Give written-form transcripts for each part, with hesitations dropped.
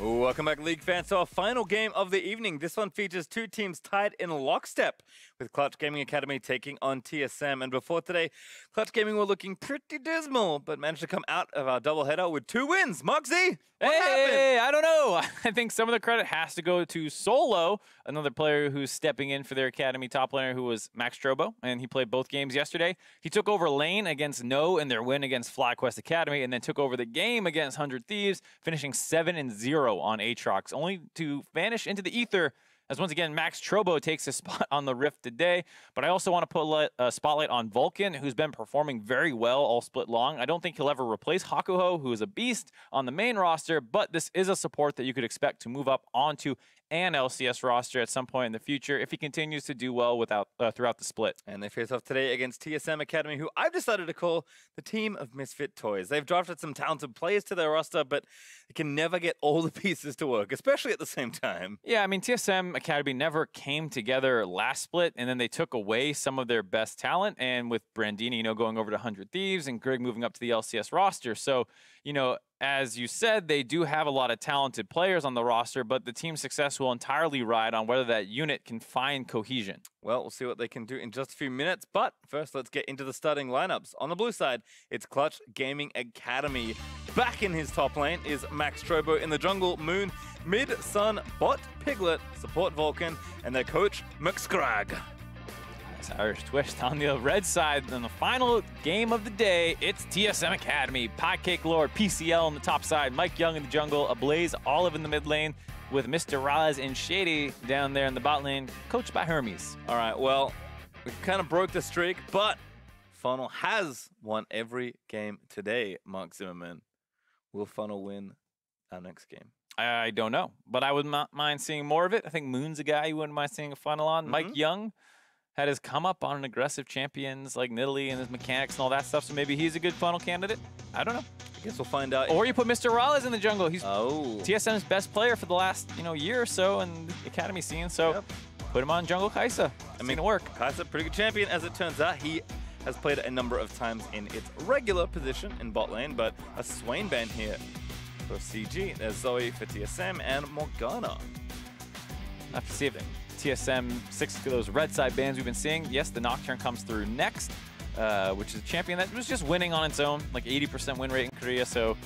Welcome back, League fans, to our final game of the evening. This one features two teams tied in lockstep, with Clutch Gaming Academy taking on TSM. And before today, Clutch Gaming were looking pretty dismal, but managed to come out of our doubleheader with 2 wins. Moxie, what happened? I don't know. I think some of the credit has to go to Solo, another player who's stepping in for their Academy top laner, who was Max Strobo, and he played both games yesterday. He took over lane against No in their win against FlyQuest Academy, and then took over the game against 100 Thieves, finishing 7-0 on Aatrox, only to vanish into the ether as once again Max Strobo takes his spot on the Rift today. But I also want to put a spotlight on Vulcan, who's been performing very well all split long. I don't think he'll ever replace Hakuho, who is a beast on the main roster, but this is a support that you could expect to move up onto an LCS roster at some point in the future if he continues to do well throughout the split. And they face off today against TSM Academy, who I've decided to call the team of misfit toys. They've drafted some talented players to their roster, but they can never get all the pieces to work, especially at the same time. Yeah, I mean, TSM Academy never came together last split, and then they took away some of their best talent, and with Brandini, going over to 100 Thieves and Greg moving up to the LCS roster. So, as you said, they do have a lot of talented players on the roster, but the team's success will entirely ride on whether that unit can find cohesion. Well, we'll see what they can do in just a few minutes, but first let's get into the starting lineups. On the blue side, it's Clutch Gaming Academy. Back in his top lane is Max Strobo. In the jungle, Moon, mid, Sun, bot, Piglet, support Vulcan, and their coach, McScrag. Irish twist on the red side. In the final game of the day, it's TSM Academy. Pie Cake Lord, PCL on the top side, Mike Young in the jungle, Ablaze Olive in the mid lane, with Mr. Raz and Shady down there in the bot lane, coached by Hermes. All right, well, we kind of broke the streak, but Funnel has won every game today, Mark Zimmerman. Will Funnel win our next game? I don't know, but I would not mind seeing more of it. I think Moon's a guy you wouldn't mind seeing a Funnel on. Mike Young had his come up on aggressive champions like Nidalee and his mechanics and all that stuff, so maybe he's a good Funnel candidate. I don't know. I guess we'll find out. Or you put Mr. Raleigh in the jungle. He's TSM's best player for the last year or so in the Academy scene, so put him on Jungle Kaisa. I mean, it'll work. Kaisa, pretty good champion, as it turns out. He has played a number of times in its regular position in bot lane, but a Swain ban here for CG. There's Zoe for TSM and Morgana. I have to see if TSM 6 of those red side bans we've been seeing. Yes, the Nocturne comes through next, which is a champion that was just winning on its own, like 80% win rate in Korea, so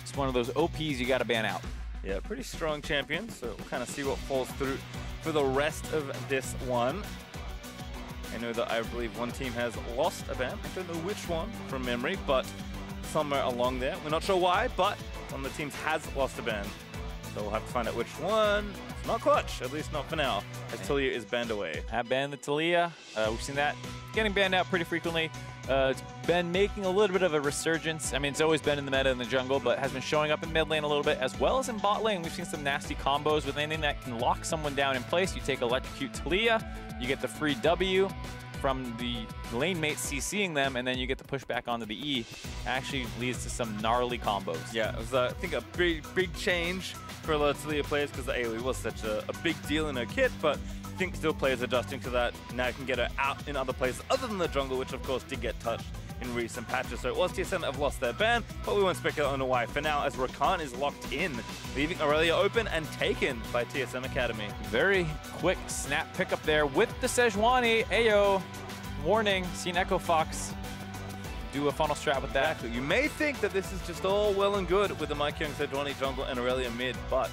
it's one of those OPs you got to ban out. Yeah, pretty strong champion, so we'll kind of see what falls through for the rest of this one. I know that I believe one team has lost a ban. I don't know which one from memory, but somewhere along there. We're not sure why, but one of the teams has lost a ban. So we'll have to find out which one. It's not Clutch, at least not for now, as Talia is banned away. Have banned the Talia. We've seen that getting banned out pretty frequently. It's been making a little bit of a resurgence. I mean, it's always been in the meta in the jungle, but has been showing up in mid lane a little bit, as well as in bot lane. We've seen some nasty combos with anything that can lock someone down in place. You take Electrocute Talia, you get the free W from the lane mate CCing them, and then you get the pushback onto the E. Actually leads to some gnarly combos. Yeah, it was, I think, a big change for a lot of Talia players, because the AoE was such a big deal in her kit, but I think still players adjusting to that. Now you can get her out in other places other than the jungle, which of course did get touched in recent patches. So it was TSM that have lost their ban, but we won't speculate on why for now, as Rakan is locked in, leaving Aurelia open and taken by TSM Academy. Very quick snap pickup there with the Sejuani. Ayo, warning, seen Echo Fox do a funnel strat with that. Exactly. You may think that this is just all well and good with the Mike Young, Sejuani jungle, and Aurelia mid, but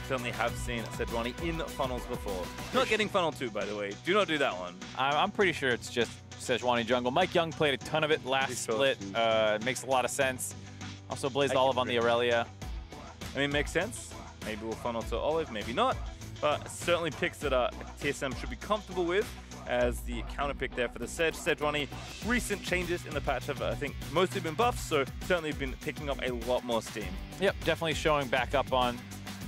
certainly have seen Sejuani in funnels before. Not getting funnel 2, by the way. Do not do that one. I'm pretty sure it's just Sejuani jungle. Mike Young played a ton of it last split. It makes a lot of sense. Also Blaze Olive on the Aurelia. I mean, makes sense. Maybe we'll funnel to Olive, maybe not. But certainly picks that TSM should be comfortable with as the counter pick there for the Sejuani. Recent changes in the patch have, I think, mostly been buffs, so certainly been picking up a lot more steam. Yep, definitely showing back up on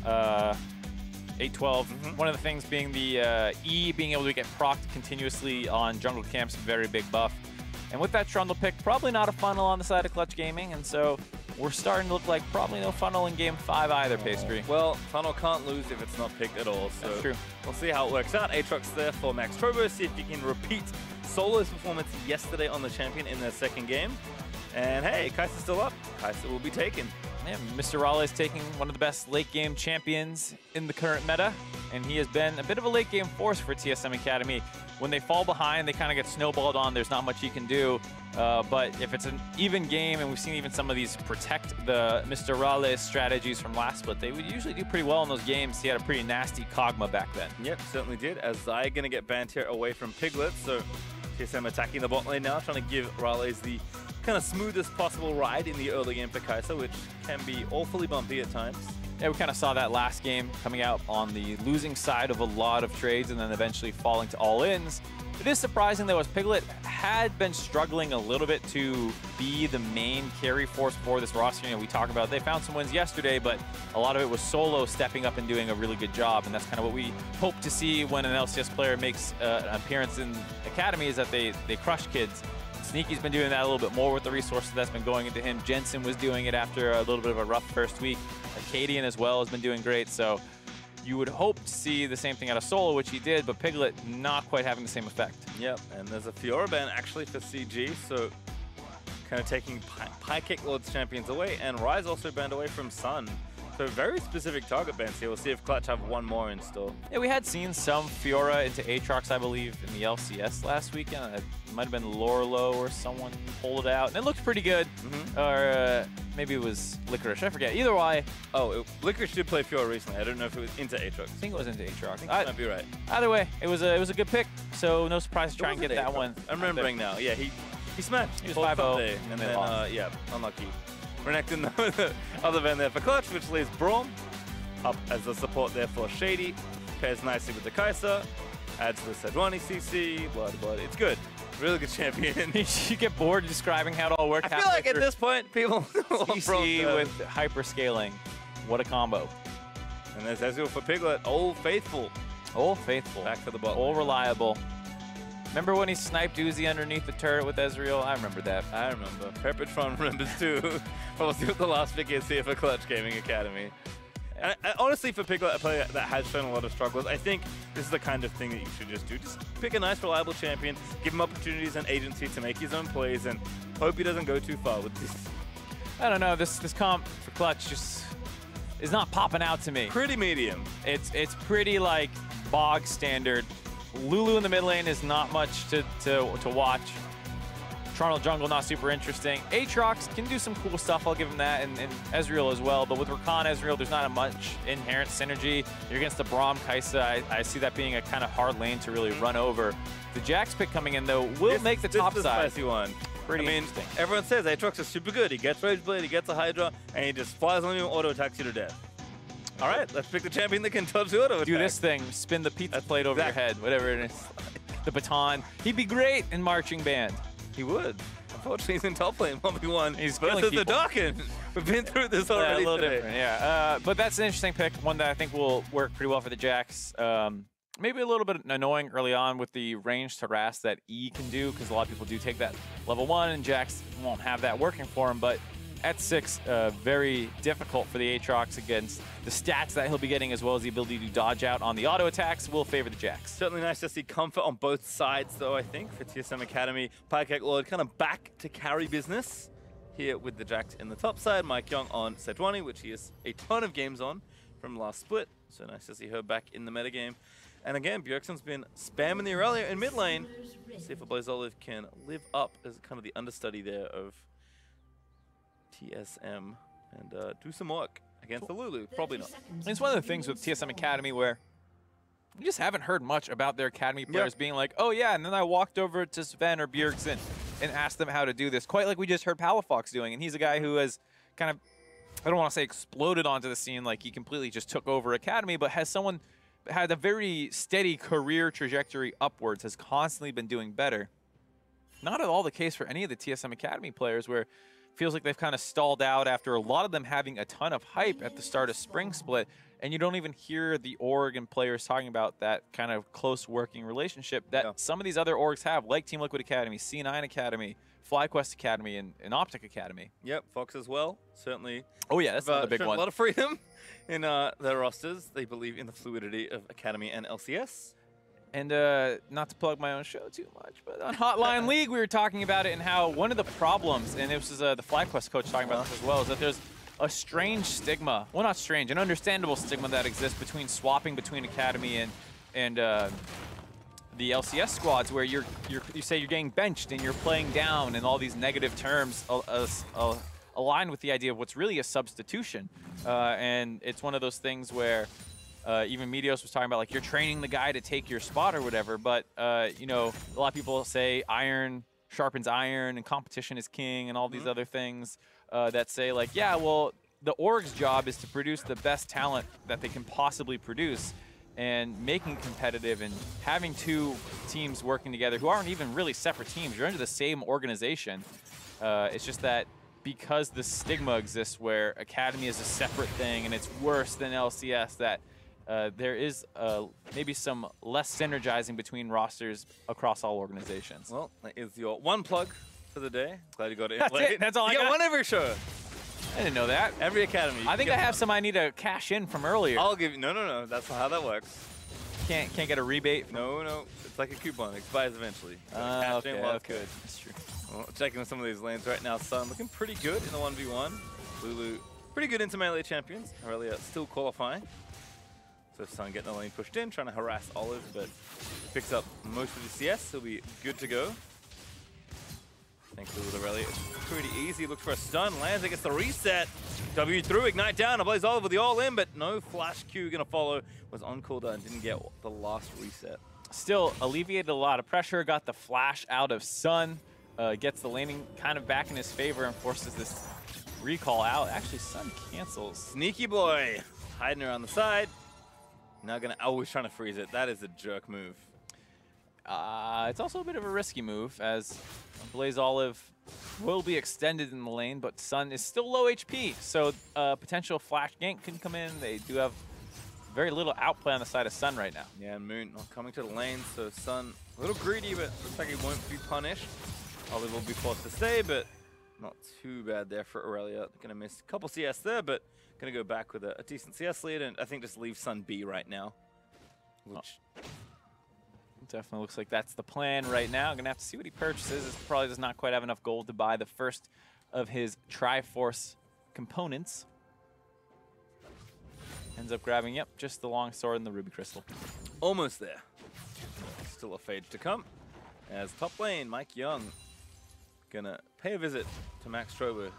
812. One of the things being the E being able to get procced continuously on jungle camps, very big buff. And with that Trundle pick, probably not a funnel on the side of Clutch Gaming, and so we're starting to look like probably no funnel in game 5 either, Pastry. Well, funnel can't lose if it's not picked at all, so that's true. We'll see how it works out. Aatrox there for Max Strobo, see if he can repeat Solo's performance yesterday on the champion in their second game. And hey, Kaisa's still up. Kaisa will be taken. Yeah, Mr. Raleigh is taking one of the best late game champions in the current meta, and he has been a bit of a late game force for TSM Academy. When they fall behind, they kind of get snowballed on. There's not much he can do. But if it's an even game, and we've seen even some of these protect the Mr. Raleigh strategies from last split, they would usually do pretty well in those games. He had a pretty nasty Kog'Maw back then. Yep, certainly did. As Zai going to get banned here away from Piglet, so TSM attacking the bot lane now, trying to give Raleigh the kind of smoothest possible ride in the early game for Kai'Sa, which can be awfully bumpy at times. Yeah, we kind of saw that last game coming out on the losing side of a lot of trades and then eventually falling to all-ins. It is surprising, though, as Piglet had been struggling a little bit to be the main carry force for this roster. You know, we talked about they found some wins yesterday, but a lot of it was Solo stepping up and doing a really good job, and that's kind of what we hope to see when an LCS player makes an appearance in Academy, is that they crush kids. Sneaky's been doing that a little bit more with the resources that's been going into him. Jensen was doing it after a little bit of a rough first week. Acadian as well has been doing great, so you would hope to see the same thing out of Solo, which he did, but Piglet not quite having the same effect. Yep, and there's a Fiora ban actually for CG, so kind of taking Pie Lord's champions away, and Rise also banned away from Sun. So very specific target bans here. We'll see if Clutch have one more in store. Yeah, we had seen some Fiora into Aatrox, I believe, in the LCS last weekend. It might have been Lorelo or someone pulled it out, and it looked pretty good. Or maybe it was FLICKR, I forget. Either way. Oh, FLICKR did play Fiora recently. I don't know if it was into Aatrox. I think it was into Aatrox. I think you might be right. Either way, it was a good pick. So no surprise to try and get that one. I'm remembering now. Yeah, he smashed. He was 5-0 and then yeah, unlucky. Renekton the other van there for Clutch, which leaves Braum up as the support there for Shady. Pairs nicely with the Kai'Sa. Adds the Sejuani CC. Blood. It's good. Really good champion. You get bored describing how it all worked. I feel like at this point, people CC with hyper scaling. What a combo. And there's Ezreal for Piglet. Old Faithful. Old Faithful. Back for the bot. All reliable. Remember when he sniped Uzi underneath the turret with Ezreal? I remember that. I remember. Perpetron remembers too. We'll see what the last pick is here for Clutch Gaming Academy. And honestly, for Piglet, a player that has shown a lot of struggles, I think this is the kind of thing that you should just do. Just pick a nice, reliable champion, give him opportunities and agency to make his own plays, and hope he doesn't go too far with this. I don't know. This comp for Clutch just is not popping out to me. Pretty medium. It's pretty like bog standard. Lulu in the mid lane is not much to watch. Toronto jungle, not super interesting. Aatrox can do some cool stuff, I'll give him that, and Ezreal as well. But with Rakan Ezreal, there's not much inherent synergy. You're against the Braum Kai'Sa. I see that being a kind of hard lane to really run over. The Jax pick coming in, though, will make the top side. This is the spicy one. Pretty interesting. Everyone says Aatrox is super good. He gets Rage Blade, he gets a Hydra, and he just flies on you and auto-attacks you to death. All right, let's pick the champion that can dodge the auto-attack. Do this thing, spin the pizza plate over your head, whatever it is. The baton. He'd be great in Marching Band. He would. Unfortunately, he's in top lane 1v1. He's versus the Darkin. We've been through this already. Yeah, a little today. different, yeah. But that's an interesting pick, one that I think will work pretty well for the Jax. Maybe a little bit annoying early on with the range harass that E can do, because a lot of people do take that level 1, and Jax won't have that working for him. But at 6, very difficult for the Aatrox against the stats that he'll be getting, as well as the ability to dodge out on the auto attacks will favor the Jax. Certainly nice to see comfort on both sides, though, I think, for TSM Academy. Pie Lord kind of back to carry business here with the Jax in the top side. Mike Young on Sejuani, which he has a ton of games on from last split. So nice to see her back in the metagame. And again, Bjergsen's been spamming the Aurelia in mid lane. See if a Blaze Olive can live up as kind of the understudy there of TSM and do some work against the Lulu. Probably not. It's one of the things with TSM Academy where you just haven't heard much about their Academy players being like, oh yeah, and then I walked over to Sven or Bjergsen and asked them how to do this. Quite like we just heard Palafox doing, and he's a guy who has kind of, I don't want to say exploded onto the scene like he completely just took over Academy, but has had a very steady career trajectory upwards, has constantly been doing better. Not at all the case for any of the TSM Academy players, where feels like they've kind of stalled out after a lot of them having a ton of hype at the start of Spring Split, and you don't even hear the org and players talking about that kind of close working relationship that some of these other orgs have, like Team Liquid Academy, C9 Academy, FlyQuest Academy, and Optic Academy. Yep, Fox as well, certainly. Oh yeah, that's another big one. A lot of freedom in their rosters. They believe in the fluidity of Academy and LCS. And not to plug my own show too much, but on Hotline League, we were talking about it and how one of the problems, and this was the FlyQuest coach talking about this as well, is that there's a strange stigma. Well, not strange, an understandable stigma that exists between swapping between Academy and the LCS squads, where you say you're getting benched and you're playing down, and all these negative terms aligned with the idea of what's really a substitution. And it's one of those things where even Medios was talking about, like, you're training the guy to take your spot or whatever, but you know, a lot of people say iron sharpens iron and competition is king and all these other things that say, like, yeah, well, the org's job is to produce the best talent that they can possibly produce, and making competitive and having two teams working together who aren't even really separate teams. You're under the same organization. It's just that because the stigma exists where Academy is a separate thing and it's worse than LCS, that there is maybe some less synergizing between rosters across all organizations. Well, that is your one plug for the day. Glad you got it. That's it. That's all I got. You got one every show. I didn't know that. Every Academy. I think I have some I need to cash in from earlier. I'll give you. No. That's not how that works. Can't get a rebate? No. It's like a coupon. It expires eventually. Okay, good. That's true. Well, checking some of these lanes right now. Sun looking pretty good in the 1v1. Lulu pretty good into melee champions. Aurelia still qualifying. So Sun getting the lane pushed in, trying to harass Olive, but picks up most of the CS. He'll be good to go. Thankfully with Aurelia, it's pretty easy. Looks for a stun, lands, gets the reset. W through, ignite down, Blaze Olive with the all-in, but no flash Q gonna follow. Was on cooldown, didn't get the last reset. Still alleviated a lot of pressure, got the flash out of Sun, gets the laning kind of back in his favor and forces this recall out. Actually, Sun cancels. Sneaky boy, hiding around the side. Now gonna, he's trying to freeze it. That is a jerk move. It's also a bit of a risky move, as Blaze Olive will be extended in the lane, but Sun is still low HP, so potential flash gank can come in. They do have very little outplay on the side of Sun right now. Yeah, Moon not coming to the lane, so Sun a little greedy, but looks like he won't be punished. Olive will be forced to stay, but not too bad there for Aurelia. Gonna miss a couple CS there, but gonna go back with a decent CS lead, and I think just leave Sun be right now. Which definitely looks like that's the plan right now. Gonna have to see what he purchases. This probably does not quite have enough gold to buy the first of his Triforce components. Ends up grabbing, yep, just the long sword and the ruby crystal. Almost there. Still a phage to come. As top lane, Mike Young gonna pay a visit to Max Strobo.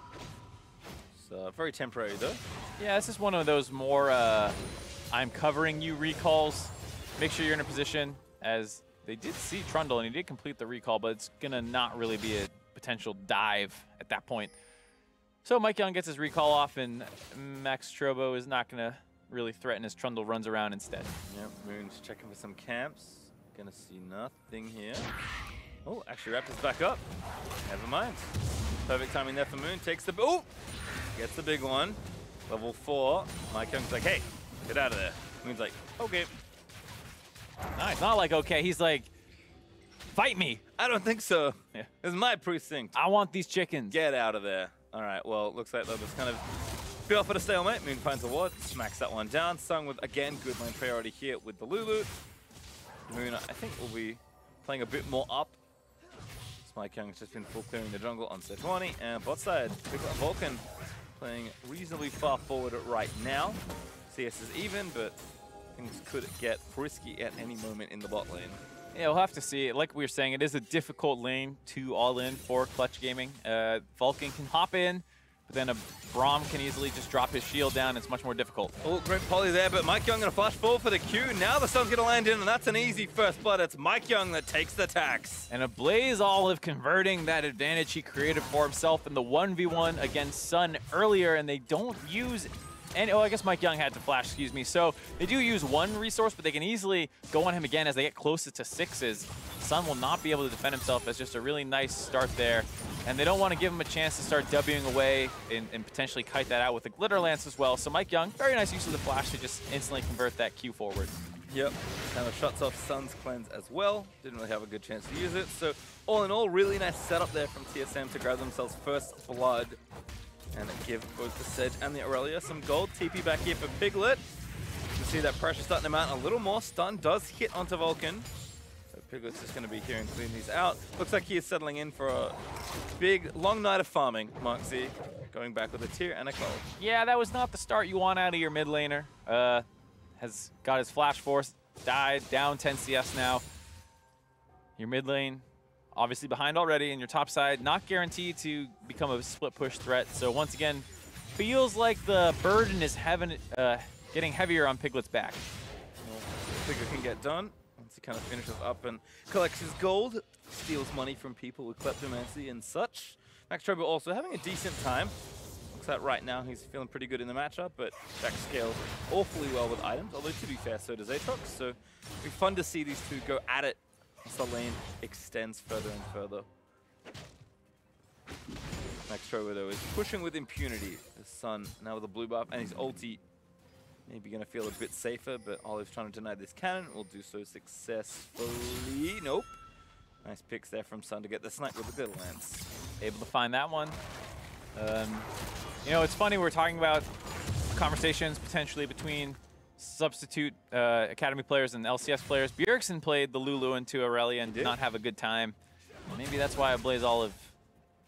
So very temporary though. Yeah, this is one of those more I'm covering you recalls. Make sure you're in a position, as they did see Trundle and he did complete the recall, but it's gonna not really be a potential dive at that point. So Mike Young gets his recall off, and Max Strobo is not gonna really threaten as Trundle runs around instead. Yep, Moon's checking for some camps. Gonna see nothing here. Oh, actually Raptor's back up. Never mind. Perfect timing there for Moon. Takes the, oh! Gets the big one. Level 4. Mike Young's like, hey, get out of there. Moon's like, okay. Nice. Not like okay, he's like, fight me. I don't think so. Yeah. This is my precinct. I want these chickens. Get out of there. All right, well, looks like they'll just kind of be off at a stalemate. Moon finds a ward, smacks that one down. Sung with, again, good lane priority here with the Lulu. Moon, I think, will be playing a bit more up. Mike Young's just been full clearing the jungle on Sejuani, and bot side, we've got Vulcan playing reasonably far forward right now. CS is even, but things could get frisky at any moment in the bot lane. Yeah, we'll have to see. Like we were saying, it is a difficult lane to all in for Clutch Gaming. Vulcan can hop in, but then a Braum can easily just drop his shield down. It's much more difficult. Oh, great poly there, but Mike Young gonna flash forward for the Q. Now the Sun's gonna land in, and that's an easy first blood. It's Mike Young that takes the tax. And a Blaze Olive converting that advantage he created for himself in the 1v1 against Sun earlier, and they don't use any, oh, I guess Mike Young had to flash, excuse me. So they do use one resource, but they can easily go on him again as they get closer to 6s. Sun will not be able to defend himself. As just a really nice start there. And they don't want to give him a chance to start Wing away and potentially kite that out with the Glitter Lance as well. So Mike Young, very nice use of the flash to just instantly convert that Q forward. Yep, kind of shuts off Sun's cleanse as well. Didn't really have a good chance to use it. So all in all, really nice setup there from TSM to grab themselves first blood and give both the Sedge and the Aurelia some gold. TP back here for Piglet. You can see that pressure starting to mount a little more. Stun does hit onto Vulcan. So Piglet's just going to be here and clean these out. Looks like he is settling in for a big, long night of farming, Mark Z. going back with a tier and a call. Yeah, that was not the start you want out of your mid laner. Has got his flash force, died, down 10 CS now. Your mid lane, obviously behind already, and your top side not guaranteed to become a split push threat. So once again, feels like the burden is getting heavier on Piglet's back. Well, Piglet can get done once he kind of finishes up and collects his gold, steals money from people with kleptomancy and such. Maxtrobo also having a decent time. Looks like right now he's feeling pretty good in the matchup, but Jack scales awfully well with items, although to be fair, so does Aatrox. So it'll be fun to see these two go at it as the lane extends further and further. Maxtrobo though is pushing with impunity. The Sun now with a blue buff and his ulti maybe going to feel a bit safer, but Olive's trying to deny this cannon. Will do so successfully. Nope. Nice picks there from Sun to get the snipe with the good lance. Able to find that one. You know, it's funny, we're talking about conversations potentially between substitute Academy players and LCS players. Bjergsen played the Lulu into Aurelia and did not have a good time. Maybe that's why Blaze Olive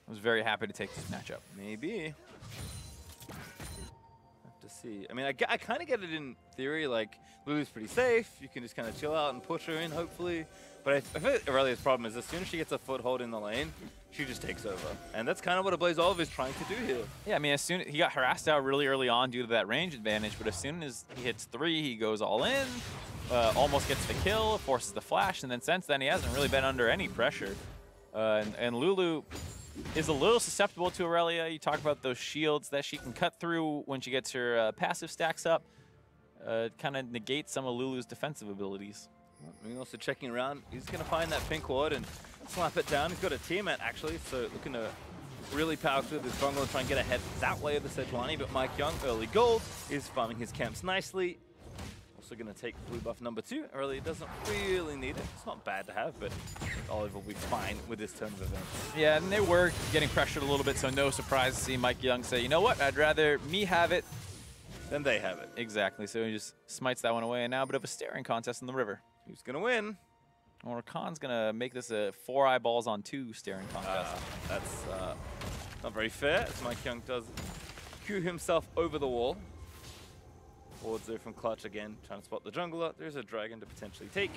was very happy to take this matchup. Maybe. Have to see. I mean, I kind of get it in theory, like, Lulu's pretty safe. You can just kind of chill out and push her in, hopefully. But I feel like Aurelia's problem is as soon as she gets a foothold in the lane, she just takes over. And that's kind of what a Blaze Olive is trying to do here. Yeah, I mean, as soon he got harassed out really early on due to that range advantage, but as soon as he hits 3, he goes all in, almost gets the kill, forces the flash, and then since then he hasn't really been under any pressure. And Lulu is a little susceptible to Aurelia. You talk about those shields that she can cut through when she gets her passive stacks up. Kind of negates some of Lulu's defensive abilities. Well, also checking around, he's going to find that pink ward and slap it down. He's got a Tiamat actually, so looking to really power through this jungle and try and get ahead that way of the Sejuani. But Mike Young, early gold, is farming his camps nicely. Also going to take blue buff number 2. Aurelia doesn't really need it. It's not bad to have, but Olive will be fine with this turn of events. Yeah, and they were getting pressured a little bit, so no surprise to see Mike Young say, you know what, I'd rather me have it than they have it. Exactly, so he just smites that one away, and now a bit of a staring contest in the river. Who's going to win? Or Khan's going to make this a 4 eyeballs on 2 staring contest. That's not very fair, as Mike Young does cue himself over the wall. Wards there from Clutch again, trying to spot the jungler. There's a dragon to potentially take.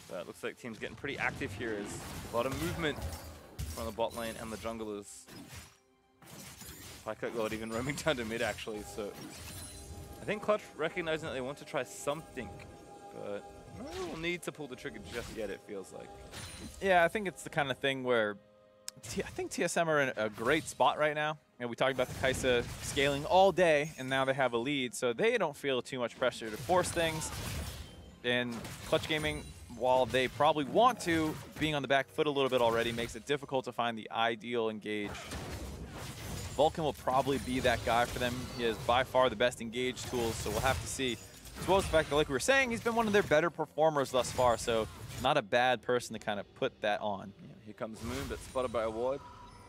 But it looks like team's getting pretty active here. There's a lot of movement from the bot lane and the junglers. FLICKR got even roaming down to mid actually, so I think Clutch recognizing that they want to try something, but no need to pull the trigger just yet, it feels like. Yeah, I think it's the kind of thing where I think TSM are in a great spot right now. You know, we talked about the Kai'Sa scaling all day, and now they have a lead, so they don't feel too much pressure to force things. And Clutch Gaming, while they probably want to, being on the back foot a little bit already makes it difficult to find the ideal engage. Vulcan will probably be that guy for them. He has by far the best engage tools, so we'll have to see. As well as the fact that, like we were saying, he's been one of their better performers thus far, so not a bad person to kind of put that on. Yeah, here comes Moon, but spotted by a ward.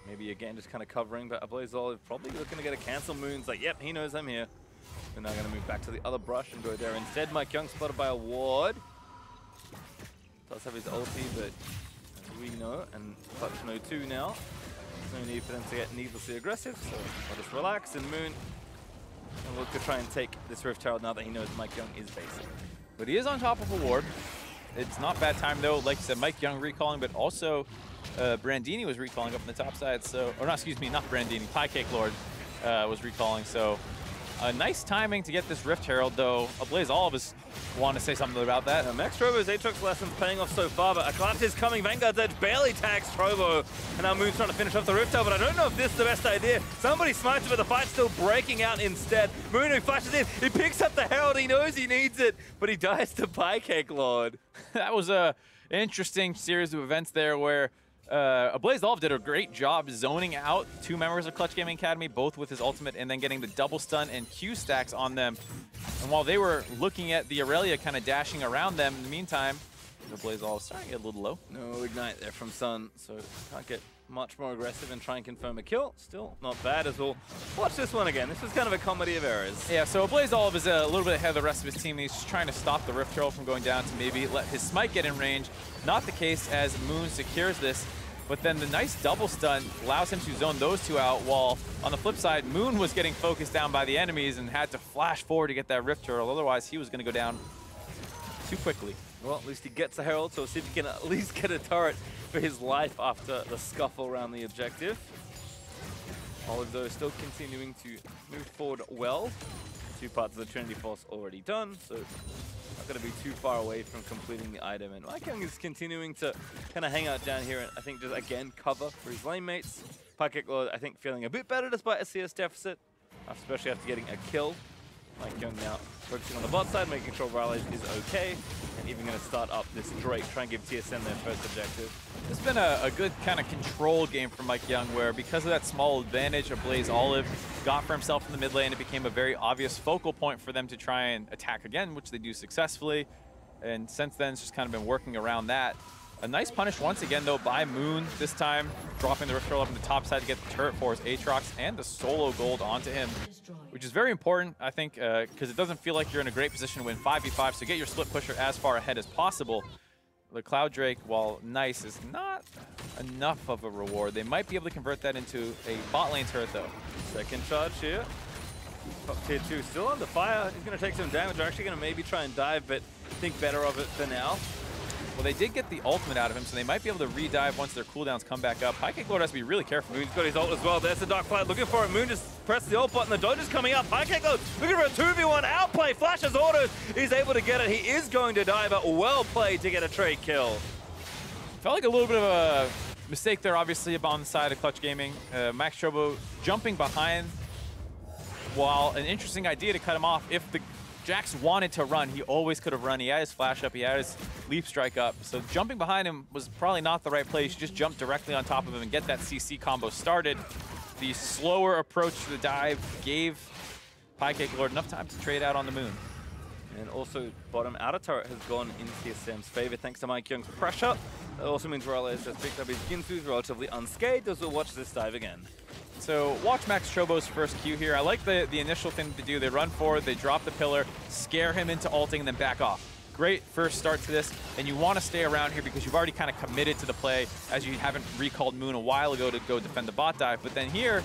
Maybe again just kind of covering, but Blaze Olive probably looking to get a cancel. Moon's like, yep, he knows I'm here. We're now going to move back to the other brush and go there instead. Mike Young spotted by a ward. Does have his ulti, but as we know, and Clutch know too now, there's no need for them to get needlessly aggressive, so I'll just relax, and Moon will look to try and take this Rift Herald now that he knows Mike Young is basic. But he is on top of a ward. It's not bad time though, like you said, Mike Young recalling, but also Brandini was recalling up on the top side, so, or not, excuse me, not Brandini, Piecake Lord was recalling, so nice timing to get this Rift Herald, though. Blaze Olive is want to say something about that. Max Trovo's Aatrox lessons paying off so far, but a collapse is coming. Vanguard's Edge barely tags Trovo, and now Moon's trying to finish off the Rift Herald, but I don't know if this is the best idea. Somebody smites it, but the fight's still breaking out instead. Moon who flashes in, he picks up the Herald, he knows he needs it, but he dies to Piecake Lord. That was a interesting series of events there where Blaze Olive did a great job zoning out 2 members of Clutch Gaming Academy, both with his ultimate and then getting the double stun and Q stacks on them. And while they were looking at the Aurelia kind of dashing around them, in the meantime, the Blaze Olive starting to get a little low. No ignite there from Sun, so can't get much more aggressive and try and confirm a kill. Still not bad as well. Watch this one again. This is kind of a comedy of errors. Yeah, so Blaze Olive is a little bit ahead of the rest of his team. He's just trying to stop the Rift Herald from going down to maybe let his smite get in range. Not the case as Moon secures this. But then the nice double stun allows him to zone those two out, while on the flip side, Moon was getting focused down by the enemies and had to flash forward to get that Rift Turtle. Otherwise, he was going to go down too quickly. Well, at least he gets a Herald, so we'll see if he can at least get a turret for his life after the scuffle around the objective. Olive, though, still continuing to move forward well. 2 parts of the Trinity Force already done, so not going to be too far away from completing the item. And Mykyung is continuing to kind of hang out down here and I think just, again, cover for his lane mates. FLICKR, I think, feeling a bit better despite a CS deficit, especially after getting a kill. Mykyung now focusing on the bot side, making sure Raleigh is okay, and even going to start up this Drake, try and give TSM their first objective. It's been a good kind of control game for Mykyung, where because of that small advantage of Blaze Olive got for himself in the mid lane, it became a very obvious focal point for them to try and attack again, which they do successfully. And since then, it's just kind of been working around that. A nice punish once again, though, by Moon this time, dropping the Rift Turtle up on the top side to get the turret for his Aatrox and the solo gold onto him, which is very important, I think, because it doesn't feel like you're in a great position to win 5v5, so get your split pusher as far ahead as possible. The Cloud Drake, while nice, is not enough of a reward. They might be able to convert that into a bot lane turret, though. Second charge here. Top tier 2 still under fire. He's going to take some damage. They're actually going to maybe try and dive, but think better of it for now. Well, they did get the ultimate out of him, so they might be able to re-dive once their cooldowns come back up. FLICKR has to be really careful. Moon's got his ult as well. There's the Dark Flight looking for it. Moon just pressed the ult button. The dodge is coming up. FLICKR looking for a 2v1 outplay. Flashes autos. He's able to get it. He is going to die, but well played to get a trade kill. Felt like a little bit of a mistake there, obviously, on the side of Clutch Gaming. Max Strobo jumping behind, while an interesting idea to cut him off. If the Jax wanted to run, he always could have run. He had his flash up, he had his leap strike up. So jumping behind him was probably not the right play. You should just jump directly on top of him and get that CC combo started. The slower approach to the dive gave FLICKR enough time to trade out on the Moon. And also, bottom outer turret has gone in TSM's favor thanks to Mykyung's pressure. That also means Raleigh has picked up his Ginsu relatively unscathed as we'll watch this dive again. So watch Max Strobo's first Q here. I like the initial thing to do. They run forward, they drop the pillar, scare him into ulting, and then back off. Great first start to this, and you want to stay around here because you've already kind of committed to the play, as you haven't recalled Moon a while ago to go defend the bot dive. But then here,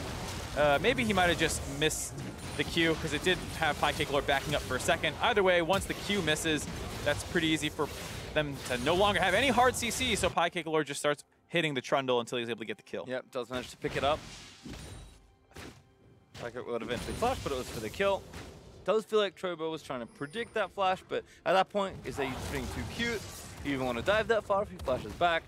maybe he might have just missed the Q because it did have FLICKR backing up for a second. Either way, once the Q misses, that's pretty easy for them to no longer have any hard CC, so FLICKR just starts hitting the Trundle until he's able to get the kill. Yep, does manage to pick it up. FLICKR would eventually flash, but it was for the kill. Does feel like Trobo was trying to predict that flash, but at that point, is that just being too cute? Do you even want to dive that far if he flashes back?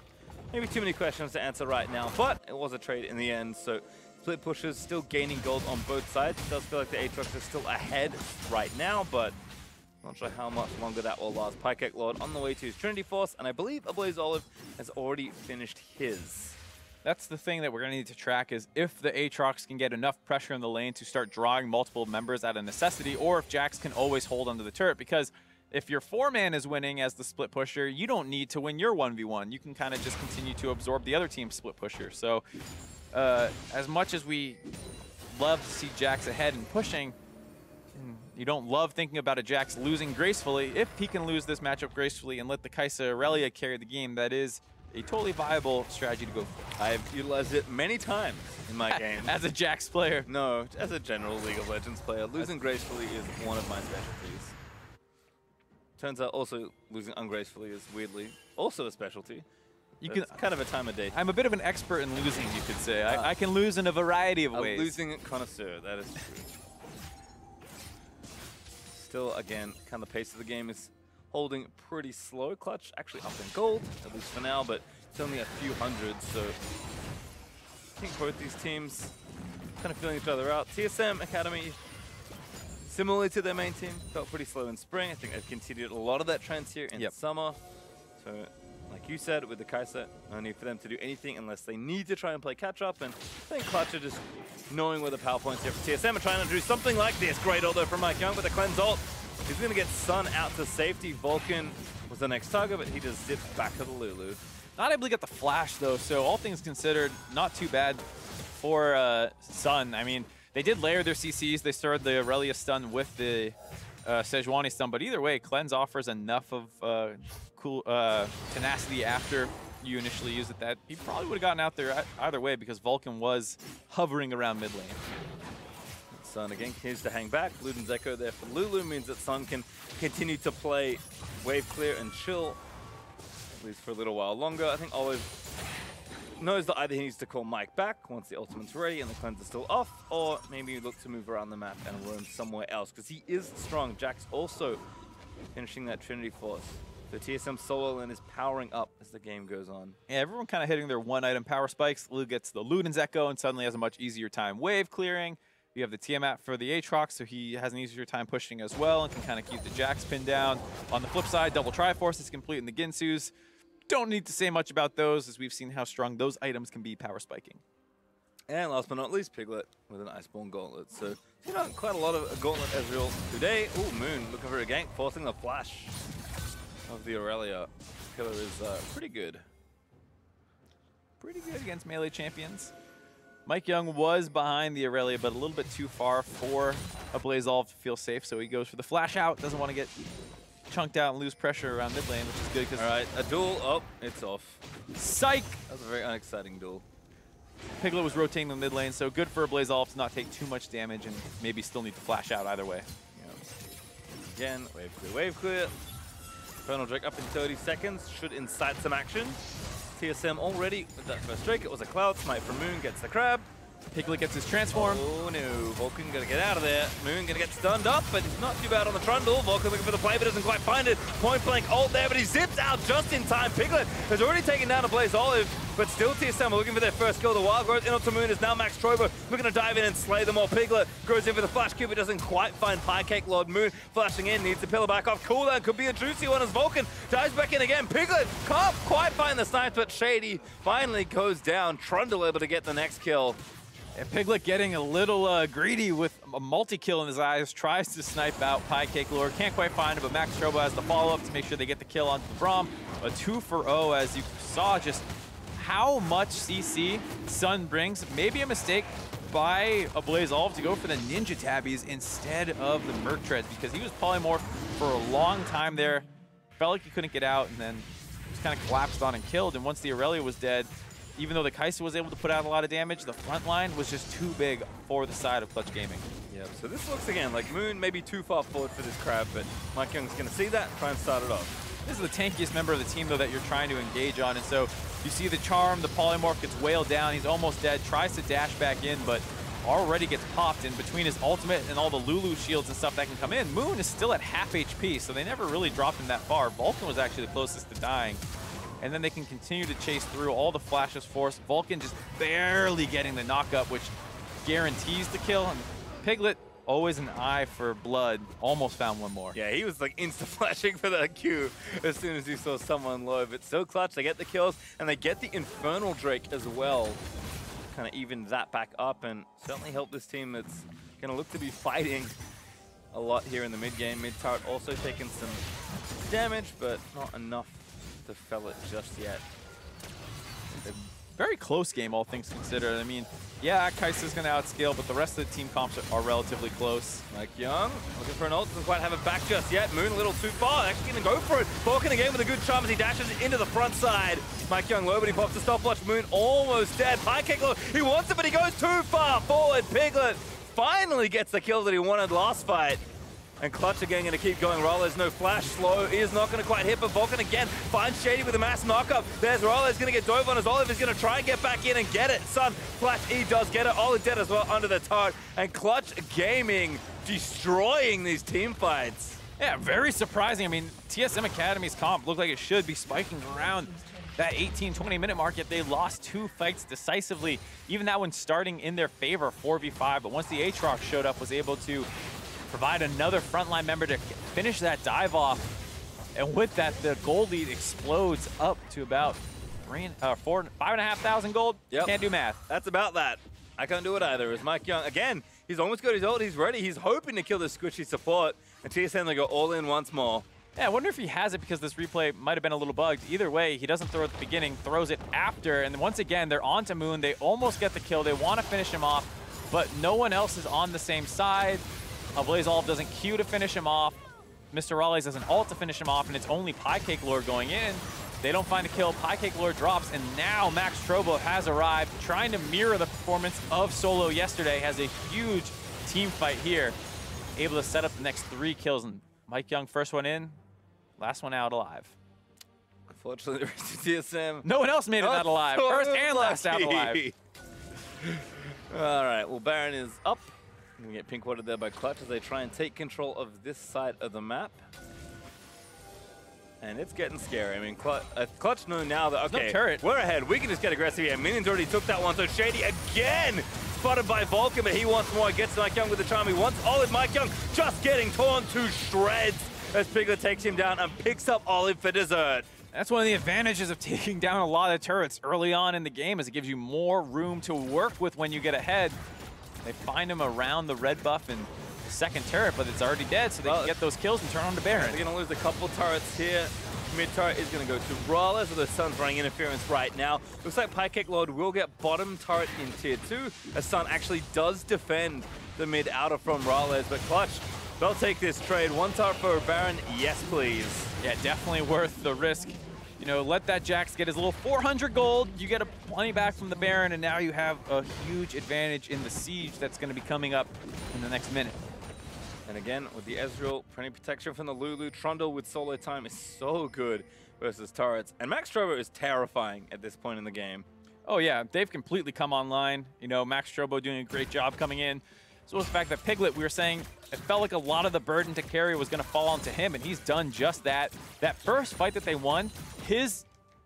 Maybe too many questions to answer right now, but it was a trade in the end, so split pushers still gaining gold on both sides. It does feel like the Aatrox is still ahead right now, but not sure how much longer that will last. FLICKR on the way to his Trinity Force, and I believe Ablaze Olive has already finished his. That's the thing that we're going to need to track, is if the Aatrox can get enough pressure in the lane to start drawing multiple members out of necessity, or if Jax can always hold onto the turret. Because if your 4-man is winning as the split pusher, you don't need to win your 1v1. You can kind of just continue to absorb the other team's split pusher. So as much as we love to see Jax ahead and pushing, you don't love thinking about a Jax losing gracefully. If he can lose this matchup gracefully and let the Kai'Sa Aurelia carry the game, that is a totally viable strategy to go for. I've utilized it many times in my game. As a Jax player? No, as a general League of Legends player. Losing gracefully is one of my specialties. Turns out also losing ungracefully is weirdly also a specialty. It's kind of a time of day. I'm a bit of an expert in losing, you could say. I can lose in a variety of ways. A losing connoisseur, that is true. Still, again, kind of the pace of the game is holding pretty slow. Clutch actually up in gold, at least for now, but it's only a few hundreds, so I think both these teams kind of feeling each other out. TSM Academy, similarly to their main team, felt pretty slow in spring. I think they've continued a lot of that trend here in summer. So, like you said, with the Kai'Sa, no need for them to do anything unless they need to try and play catch-up, and I think Clutch are just knowing where the power points here for TSM and trying to do something like this. Great ult though from Mykyung with a cleanse ult. He's going to get Sun out to safety. Vulcan was the next target, but he just zips back to the Lulu. Not able to get the flash, though, so all things considered, not too bad for Sun. I mean, they did layer their CCs. They started the Aurelia stun with the Sejuani stun, but either way, Cleanse offers enough of cool tenacity after you initially used it, that he probably would have gotten out there either way because Vulcan was hovering around mid lane. Sun again continues to hang back. Luden's Echo there for Lulu means that Sun can continue to play wave clear and chill, at least for a little while longer. I think Olive knows that either he needs to call Mike back once the ultimate's ready and the cleanser's still off, or maybe look to move around the map and roam somewhere else, because he is strong. Jack's also finishing that Trinity Force. The TSM solo lane is powering up as the game goes on. Yeah, everyone kind of hitting their one-item power spikes. Lou gets the Luden's Echo and suddenly has a much easier time wave clearing. You have the Tiamat for the Aatrox, so he has an easier time pushing as well and can kind of keep the Jax pinned down. On the flip side, double Triforce is complete in the Ginsus. Don't need to say much about those, as we've seen how strong those items can be power spiking. And last but not least, Piglet with an Iceborne Gauntlet. So, you know, quite a lot of Gauntlet Ezreal today. Ooh, Moon looking for a gank, forcing the flash of the Aurelia. Killer is pretty good. Pretty good against melee champions. Mike Young was behind the Aurelia, but a little bit too far for a Blazolve to feel safe, so he goes for the flash out. Doesn't want to get chunked out and lose pressure around mid lane, which is good. Because all right, a duel. Oh, it's off. Psych! That was a very unexciting duel. Piglet was rotating the mid lane, so good for a Blazolve to not take too much damage and maybe still need to flash out either way. Yeah. Again, wave clear, wave clear. Infernal Drake up in 30 seconds. Should incite some action. TSM already with that first Drake. It was a Cloud Smite from Moon, gets the crab. Piglet gets his transform. Oh no, Vulcan gonna get out of there. Moon gonna get stunned up, but he's not too bad on the Trundle. Vulcan looking for the play, but doesn't quite find it. Point blank ult there, but he zips out just in time. Piglet has already taken down a Blaze Olive, but still TSM are looking for their first kill. The Wild Growth in onto Moon is now Max Trober looking to dive in and slay them all. Piglet goes in for the flash Q, but doesn't quite find Pie Cake Lord. Moon flashing in, needs to pillar back off. Cooldown could be a juicy one as Vulcan dives back in again. Piglet can't quite find the snipe, but Shady finally goes down. Trundle able to get the next kill. And Piglet getting a little greedy with a multi-kill in his eyes, tries to snipe out Pie Cake Lord. Can't quite find it, but Max Trobo has the follow-up to make sure they get the kill onto the Braum. A 2 for 0, as you saw just how much CC Sun brings. Maybe a mistake by a Blazolve to go for the Ninja Tabbies instead of the Merc Treads, because he was polymorphed for a long time there. Felt like he couldn't get out, and then just kind of collapsed on and killed. And once the Aurelia was dead, even though the Kai'Sa was able to put out a lot of damage, the front line was just too big for the side of Clutch Gaming. Yeah, so this looks again like Moon maybe too far forward for this crab, but Mike Young's going to see that and try and start it off. This is the tankiest member of the team, though, that you're trying to engage on. And so you see the charm, the polymorph gets wailed down. He's almost dead, tries to dash back in, but already gets popped in between his ultimate and all the Lulu shields and stuff that can come in. Moon is still at half HP, so they never really dropped him that far. Vulcan was actually the closest to dying. And then they can continue to chase through all the flashes force. Vulcan just barely getting the knockup, which guarantees the kill. And Piglet, always an eye for blood, almost found one more. Yeah, he was like insta-flashing for that Q as soon as he saw someone low. But still clutch, they get the kills, and they get the Infernal Drake as well. Kind of even that back up and certainly help this team that's going to look to be fighting a lot here in the mid-game. Mid-turret also taking some damage, but not enough to fell it just yet. Very close game, all things considered. I mean, yeah, Kai'Sa's going to outscale, but the rest of the team comps are relatively close. Mike Young looking for an ult, doesn't quite have it back just yet. Moon a little too far, actually going to go for it. Vulcan again with a good charm as he dashes into the front side. Mike Young low, but he pops the stopwatch. Moon almost dead. Pie Cake low, he wants it, but he goes too far forward. Piglet finally gets the kill that he wanted last fight. And Clutch again going to keep going. Roller's no flash. Slow is not going to quite hit, but Vulcan again finds Shady with a mass knockup. There's Roller's going to get dove on as Olive is going to try and get back in and get it. Sun, Flash, he does get it. Olive dead as well under the turret. And Clutch Gaming destroying these team fights. Yeah, very surprising. I mean, TSM Academy's comp looked like it should be spiking around that 18-20 minute mark, yet they lost 2 fights decisively. Even that one starting in their favor, 4v5. But once the Aatrox showed up, was able to provide another frontline member to finish that dive off. And with that, the gold lead explodes up to about 5,500 gold. Yep. Can't do math. That's about that. I can't do it either. As Mike Young, again, he's almost got his ult, he's ready. He's hoping to kill this squishy support. And TSM, they go all in once more. Yeah, I wonder if he has it because this replay might have been a little bugged. Either way, he doesn't throw it at the beginning, throws it after. And then once again, they're on to Moon. They almost get the kill. They want to finish him off, but no one else is on the same side. Blazolve doesn't Q to finish him off. Mr. Raleigh doesn't ult to finish him off, and it's only Pie Cake Lord going in. They don't find a kill. FLICKR drops, and now Max Strobo has arrived, trying to mirror the performance of Solo yesterday. Has a huge team fight here, able to set up the next 3 kills. And Mike Young, first one in, last one out alive. Unfortunately, the rest of TSM. No one else made it out alive. First and last out alive. All right, well, Baron is up. We get pink watered there by Clutch as they try and take control of this side of the map. And it's getting scary. I mean, Clutch know now that, okay, no turret. We're ahead. We can just get aggressive here. Minions already took that one, so Shady again spotted by Vulcan, but he wants more. Gets Mike Young with the charm he wants. Olive, Mike Young just getting torn to shreds as Piglet takes him down and picks up Olive for dessert. That's one of the advantages of taking down a lot of turrets early on in the game, is it gives you more room to work with when you get ahead. They find him around the red buff and the second turret, but it's already dead, so they can get those kills and turn on to Baron. They're going to lose a couple turrets here. Mid turret is going to go to Brawler, so the Sun's running interference right now. Looks like FLICKR will get bottom turret in tier 2, as Sun actually does defend the mid outer from Brawlers, but Clutch, they'll take this trade. 1 turret for Baron, yes please. Yeah, definitely worth the risk. You know, let that Jax get his little 400 gold, you get plenty back from the Baron, and now you have a huge advantage in the siege that's going to be coming up in the next minute. And again, with the Ezreal, plenty protection from the Lulu. Trundle with solo time is so good versus turrets. And Max Strobo is terrifying at this point in the game. Oh yeah, they've completely come online. You know, Max Strobo doing a great job coming in. So was the fact that Piglet, we were saying, it felt like a lot of the burden to carry was going to fall onto him, and he's done just that. That first fight that they won, his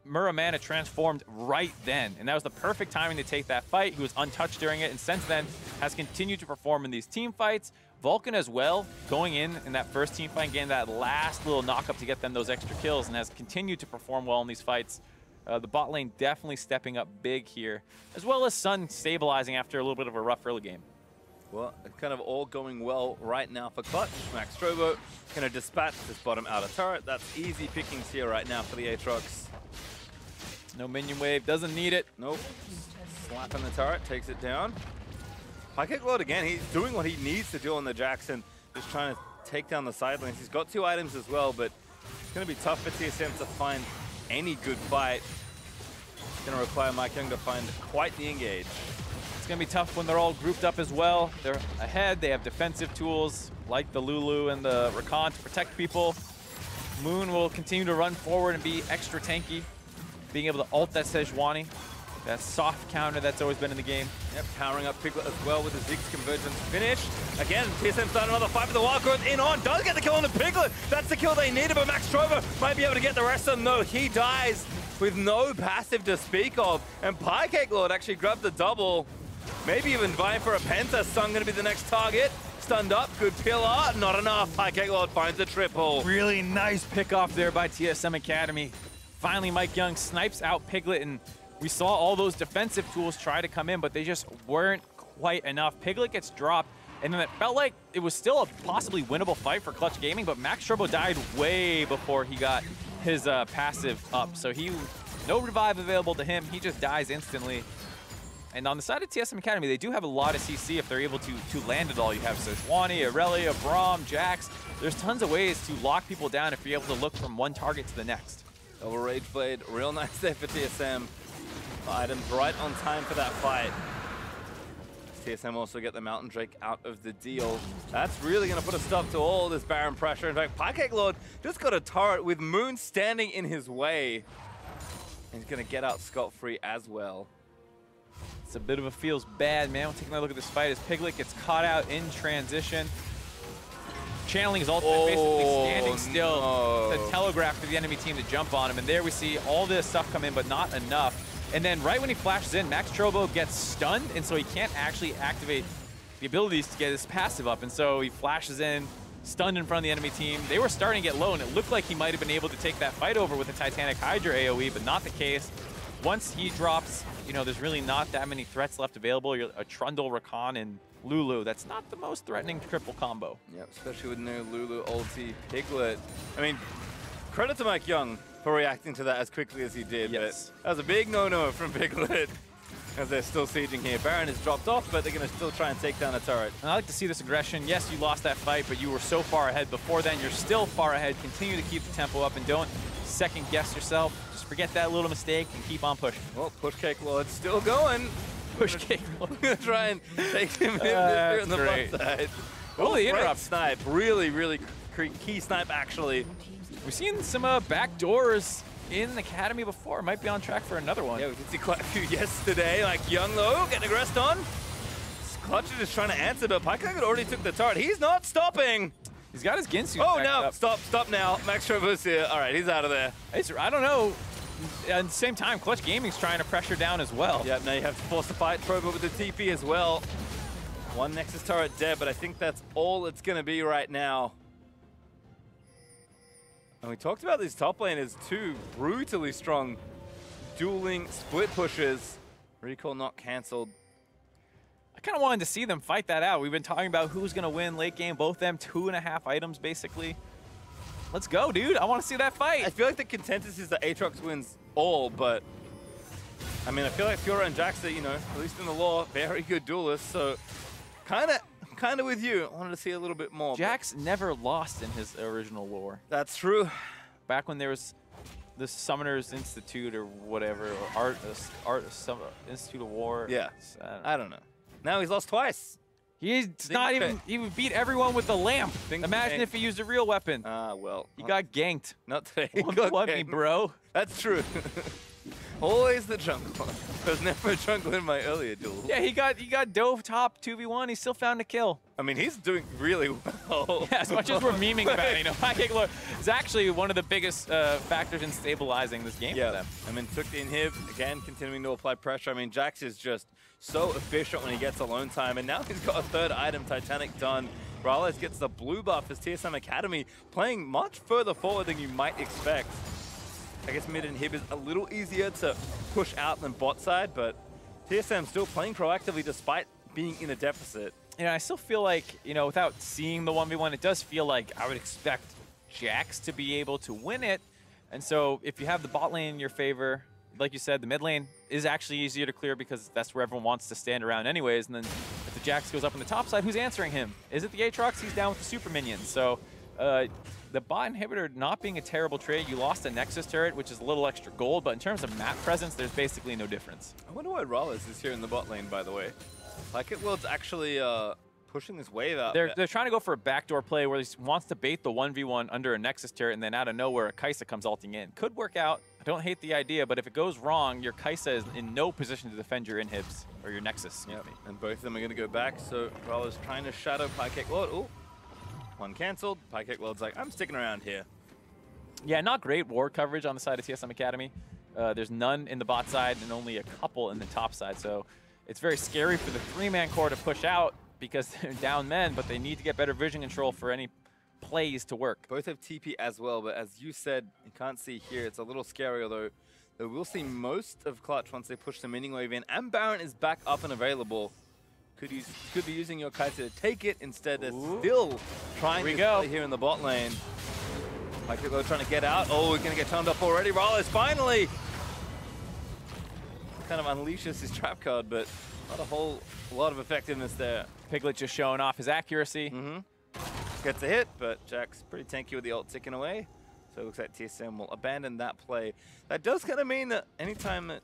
Muramana transformed right then, and that was the perfect timing to take that fight. He was untouched during it, and since then has continued to perform in these team fights. Vulcan as well, going in that first team fight, getting that last little knock-up to get them those extra kills, and has continued to perform well in these fights. The bot lane definitely stepping up big here, as well as Sun stabilizing after a little bit of a rough early game. Well, it's kind of all going well right now for Clutch. Max Strobo going to dispatch this bottom outer turret. That's easy pickings here right now for the Aatrox. No minion wave, doesn't need it. Nope. Slapping the turret, takes it down. FLICKR again, he's doing what he needs to do on the Jackson, just trying to take down the side lanes. He's got 2 items as well, but it's going to be tough for TSM to find any good fight. It's going to require Mike Young to find quite the engage. It's going to be tough when they're all grouped up as well. They're ahead, they have defensive tools like the Lulu and the Rakan to protect people. Moon will continue to run forward and be extra tanky, being able to ult that Sejuani. That soft counter that's always been in the game. Yep, powering up Piglet as well with the Ziggs convergence finish. Again, TSM starting another fight for the wild growth in on. Does get the kill on the Piglet. That's the kill they needed, but Max Strobo might be able to get the rest of them. No, he dies with no passive to speak of. And FLICKR actually grabbed the double. Maybe even vying for a Penta. Sun going to be the next target. Stunned up, good pillar. Not enough. FLICKR finds the triple. Really nice pick off there by TSM Academy. Finally, Mike Young snipes out Piglet, and we saw all those defensive tools try to come in, but they just weren't quite enough. Piglet gets dropped, and then it felt like it was still a possibly winnable fight for Clutch Gaming, but Max Strobo died way before he got his passive up. So no revive available to him. He just dies instantly. And on the side of TSM Academy, they do have a lot of CC if they're able to land it all. You have Sejuani, Aurelia, Braum, Jax. There's tons of ways to lock people down if you're able to look from one target to the next. Double Rage Blade, real nice there for TSM. Items right on time for that fight. TSM also get the Mountain Drake out of the deal. That's really going to put a stop to all this Baron pressure. In fact, FLICKR just got a turret with Moon standing in his way. And he's going to get out scot-free as well. It's a bit of a feels bad, man. We're taking a look at this fight as Piglet gets caught out in transition. Channeling his ultimate, basically standing still to telegraph for the enemy team to jump on him. And there we see all this stuff come in, but not enough. And then right when he flashes in, Max Strobo gets stunned, and so he can't actually activate the abilities to get his passive up. And so he flashes in, stunned in front of the enemy team. They were starting to get low, and it looked like he might have been able to take that fight over with the Titanic Hydra AoE, but not the case. Once he drops, you know, there's really not that many threats left available. You're a Trundle, Rakan, and Lulu. That's not the most threatening triple combo. Yep, especially with no Lulu, ulti, Piglet. I mean, credit to Mike Young for reacting to that as quickly as he did. Yes. But that was a big no-no from Piglet as they're still sieging here. Baron is dropped off, but they're going to still try and take down a turret. And I like to see this aggression. Yes, you lost that fight, but you were so far ahead before then. You're still far ahead. Continue to keep the tempo up and don't second guess yourself. Just forget that little mistake and keep on pushing. Well, Push Cake Lord's still going. Push Cake Lord. We're going to try and take him in here on the great. front side. Oh, the great interrupt. snipe. Really, really key snipe, actually. We've seen some back doors in the Academy before. Might be on track for another one. Yeah, we did see quite a few yesterday, like Young Low getting aggressed on. Clutch is just trying to answer, but Pyke already took the turret. He's not stopping. He's got his Ginsu. Oh, no. Up. Stop now. Max Trovo's here. All right, he's out of there. I don't know. At the same time, Clutch Gaming's trying to pressure down as well. Yeah, now you have to force the fight Trovo with the TP as well. One Nexus turret dead, but I think that's all it's going to be right now. And we talked about these top laners, two brutally strong dueling split pushes. Recall not cancelled. I kind of wanted to see them fight that out. We've been talking about who's going to win late game. Both them 2.5 items, basically. Let's go, dude. I want to see that fight. I feel like the consensus is that Aatrox wins all, but I mean, I feel like Fiora and Jax are, you know, at least in the lore, very good duelists. So kind of with you. I wanted to see a little bit more. Jax never lost in his original lore. That's true. Back when there was the Summoners Institute or whatever, or Institute of War. Yeah, I don't know. Now he's lost twice. He's not even, he would beat everyone with the lamp. Imagine if he used a real weapon. Well. He got ganked. Not today. One me, bro. That's true. Always the jungler. There's never a jungler in my earlier duels. Yeah, he got dove top 2v1. He still found a kill. I mean, he's doing really well. Yeah, as much as we're memeing about it, you know, Pyke Lord is actually one of the biggest factors in stabilizing this game for them. I mean, took the inhib, again, continuing to apply pressure. I mean, Jax is just so efficient when he gets alone time, and now he's got a third item, Titanic, done. Rallis gets the blue buff as TSM Academy, playing much further forward than you might expect. I guess mid inhib is a little easier to push out than bot side, but TSM still playing proactively despite being in a deficit. You know, I still feel like, you know, without seeing the 1v1, it does feel like I would expect Jax to be able to win it. And so if you have the bot lane in your favor, like you said, the mid lane is actually easier to clear because that's where everyone wants to stand around anyways. And then if the Jax goes up on the top side, who's answering him? Is it the Aatrox? He's down with the super minions. So the bot inhibitor not being a terrible trade. You lost a Nexus turret, which is a little extra gold, but in terms of map presence, there's basically no difference. I wonder why Rallis is here in the bot lane, by the way. Like it World's actually pushing this wave out. They're trying to go for a backdoor play where he wants to bait the 1v1 under a Nexus turret, and then out of nowhere, a Kai'Sa comes ulting in. Could work out. I don't hate the idea, but if it goes wrong, your Kai'Sa is in no position to defend your inhibs, or your Nexus. Yep. And both of them are going to go back, so Rallis trying to shadow Pyke Lord. Oh, one cancelled. Pyke Lord's like, I'm sticking around here. Yeah, not great ward coverage on the side of TSM Academy. There's none in the bot side and only a couple in the top side, so it's very scary for the 3-man core to push out because they're down men, but they need to get better vision control for any plays to work. Both have TP as well, but as you said, you can't see here. It's a little scary, although we'll see most of Clutch once they push the minion wave in. And Baron is back up and available. Could be using your Kai'Sa to take it. Instead, they're still trying to play here in the bot lane. Like they're trying to get out. Oh, we're going to get turned up already. Rallis finally kind of unleashes his trap card, but not a whole lot of effectiveness there. Piglet just showing off his accuracy. Gets a hit, but Jack's pretty tanky with the ult ticking away. So it looks like TSM will abandon that play. That does kind of mean that anytime that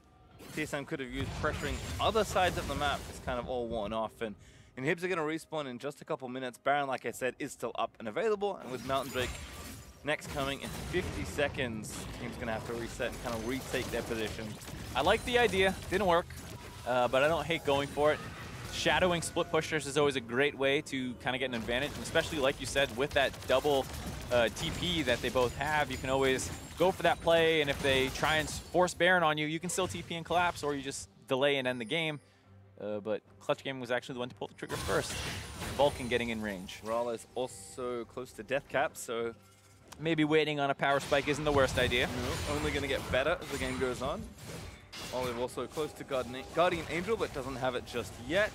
TSM could have used pressuring other sides of the map is kind of all worn off. And inhibs are going to respawn in just a couple minutes. Baron, like I said, is still up and available. And with Mountain Drake next coming in 50 seconds, team's going to have to reset and kind of retake their position. I like the idea. Didn't work, but I don't hate going for it. Shadowing split pushers is always a great way to kind of get an advantage, and especially like you said, with that double TP that they both have, you can always go for that play, and if they try and force Baron on you, you can still TP and collapse, or you just delay and end the game. But Clutch Gaming was actually the one to pull the trigger first. Vulcan getting in range. Rala is also close to death cap, so maybe waiting on a power spike isn't the worst idea. No, only going to get better as the game goes on. Olive also close to Guardian Angel, but doesn't have it just yet.